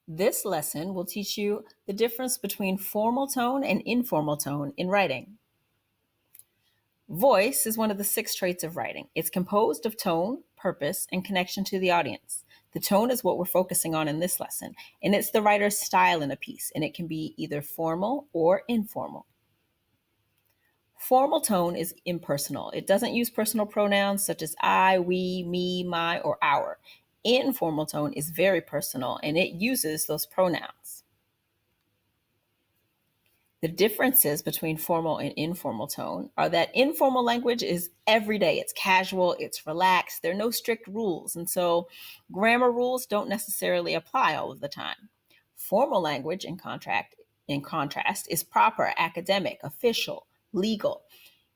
This lesson will teach you the difference between formal tone and informal tone in writing. Voice is one of the 6 traits of writing. It's composed of tone, purpose, and connection to the audience. The tone is what we're focusing on in this lesson, and it's the writer's style in a piece, and it can be either formal or informal. Formal tone is impersonal. It doesn't use personal pronouns such as I, we, me, my, or our. Informal tone is very personal, and it uses those pronouns. The differences between formal and informal tone are that informal language is everyday, it's casual, it's relaxed, there are no strict rules, and so grammar rules don't necessarily apply all of the time. Formal language, in contrast, is proper, academic, official, legal.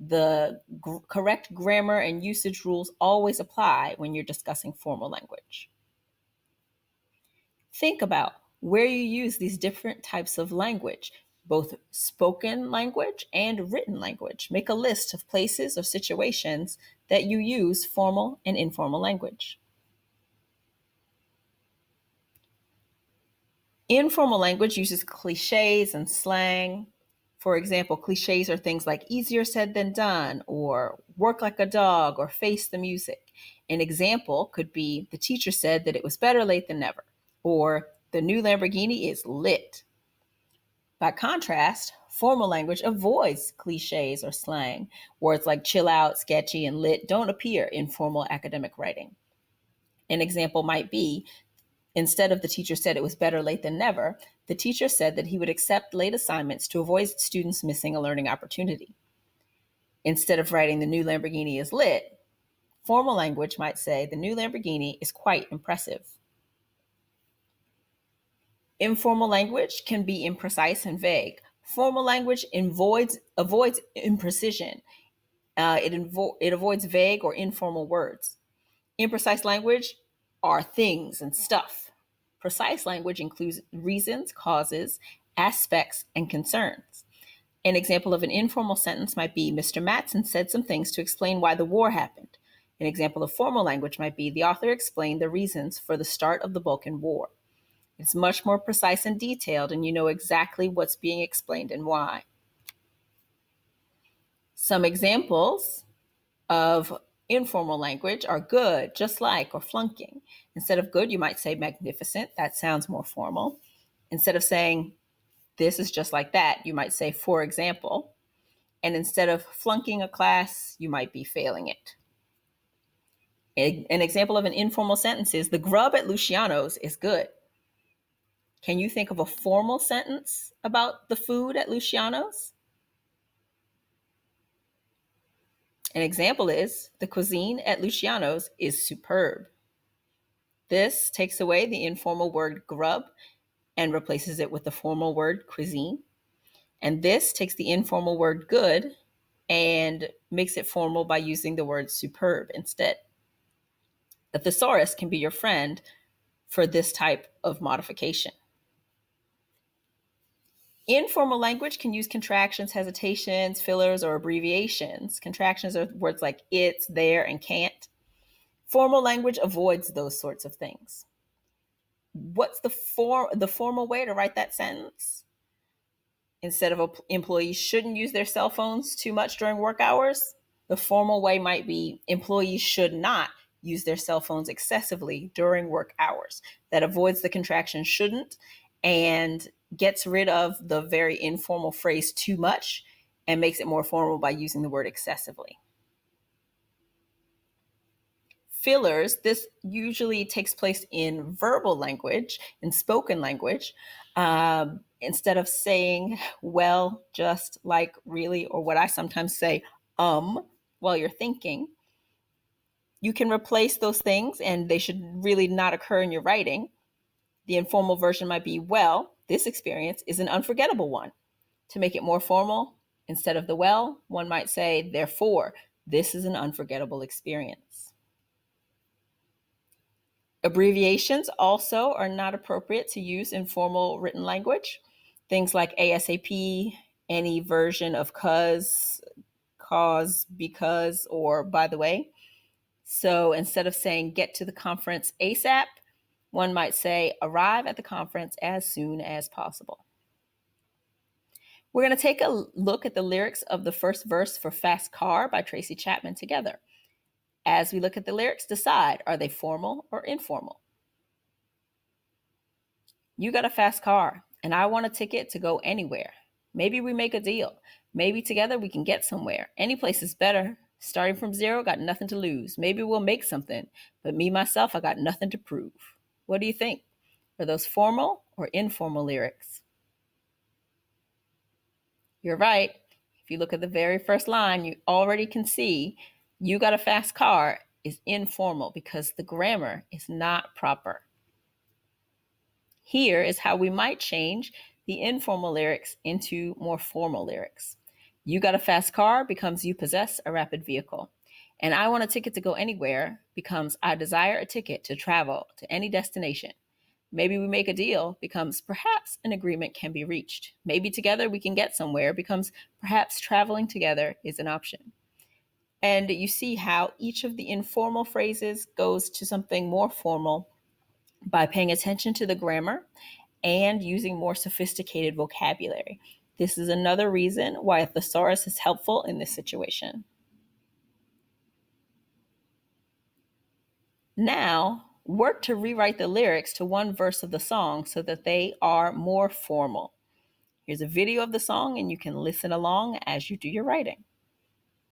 The correct grammar and usage rules always apply when you're discussing formal language. Think about where you use these different types of language, both spoken language and written language. Make a list of places or situations that you use formal and informal language. Informal language uses cliches and slang. For example, cliches are things like easier said than done, or work like a dog, or face the music. An example could be the teacher said that it was better late than never, or the new Lamborghini is lit. By contrast, formal language avoids cliches or slang. Words like chill out, sketchy, and lit don't appear in formal academic writing. An example might be, instead of the teacher said it was better late than never, the teacher said that he would accept late assignments to avoid students missing a learning opportunity. Instead of writing the new Lamborghini is lit, formal language might say the new Lamborghini is quite impressive. Informal language can be imprecise and vague. Formal language avoids imprecision. It avoids vague or informal words. Imprecise language are things and stuff. Precise language includes reasons, causes, aspects, and concerns. An example of an informal sentence might be, Mr. Matson said some things to explain why the war happened. An example of formal language might be, the author explained the reasons for the start of the Balkan War. It's much more precise and detailed, and you know exactly what's being explained and why. Some examples of informal language are good, just like, or flunking. Instead of good, you might say magnificent. That sounds more formal. Instead of saying this is just like that, you might say for example. And instead of flunking a class, you might be failing it. An example of an informal sentence is the grub at Luciano's is good. Can you think of a formal sentence about the food at Luciano's? An example is, the cuisine at Luciano's is superb. This takes away the informal word grub and replaces it with the formal word cuisine. And this takes the informal word good and makes it formal by using the word superb instead. A thesaurus can be your friend for this type of modification. Informal language can use contractions, hesitations, fillers, or abbreviations. Contractions are words like it's, there, and can't. Formal language avoids those sorts of things. What's the formal way to write that sentence? Instead of employees shouldn't use their cell phones too much during work hours, the formal way might be employees should not use their cell phones excessively during work hours. That avoids the contraction shouldn't and gets rid of the very informal phrase too much and makes it more formal by using the word excessively. Fillers, this usually takes place in verbal language, in spoken language. Instead of saying, well, just, like, really, or what I sometimes say, while you're thinking, you can replace those things and they should really not occur in your writing. The informal version might be, well, this experience is an unforgettable one. To make it more formal, instead of the well, one might say, therefore, this is an unforgettable experience. Abbreviations also are not appropriate to use in formal written language. Things like ASAP, any version of cause, because, or by the way. So instead of saying get to the conference ASAP, One might say, arrive at the conference as soon as possible. We're going to take a look at the lyrics of the first verse for Fast Car by Tracy Chapman together. As we look at the lyrics, decide, are they formal or informal? You got a fast car, and I want a ticket to go anywhere. Maybe we make a deal. Maybe together we can get somewhere. Any place is better. Starting from zero, got nothing to lose. Maybe we'll make something, but me, myself, I got nothing to prove. What do you think? Are those formal or informal lyrics? You're right. If you look at the very first line, you already can see you got a fast car is informal because the grammar is not proper. Here is how we might change the informal lyrics into more formal lyrics. You got a fast car becomes you possess a rapid vehicle. And I want a ticket to go anywhere becomes I desire a ticket to travel to any destination. Maybe we make a deal becomes perhaps an agreement can be reached. Maybe together we can get somewhere becomes perhaps traveling together is an option. And you see how each of the informal phrases goes to something more formal by paying attention to the grammar and using more sophisticated vocabulary. This is another reason why a thesaurus is helpful in this situation. Now, work to rewrite the lyrics to one verse of the song so that they are more formal. Here's a video of the song, and you can listen along as you do your writing.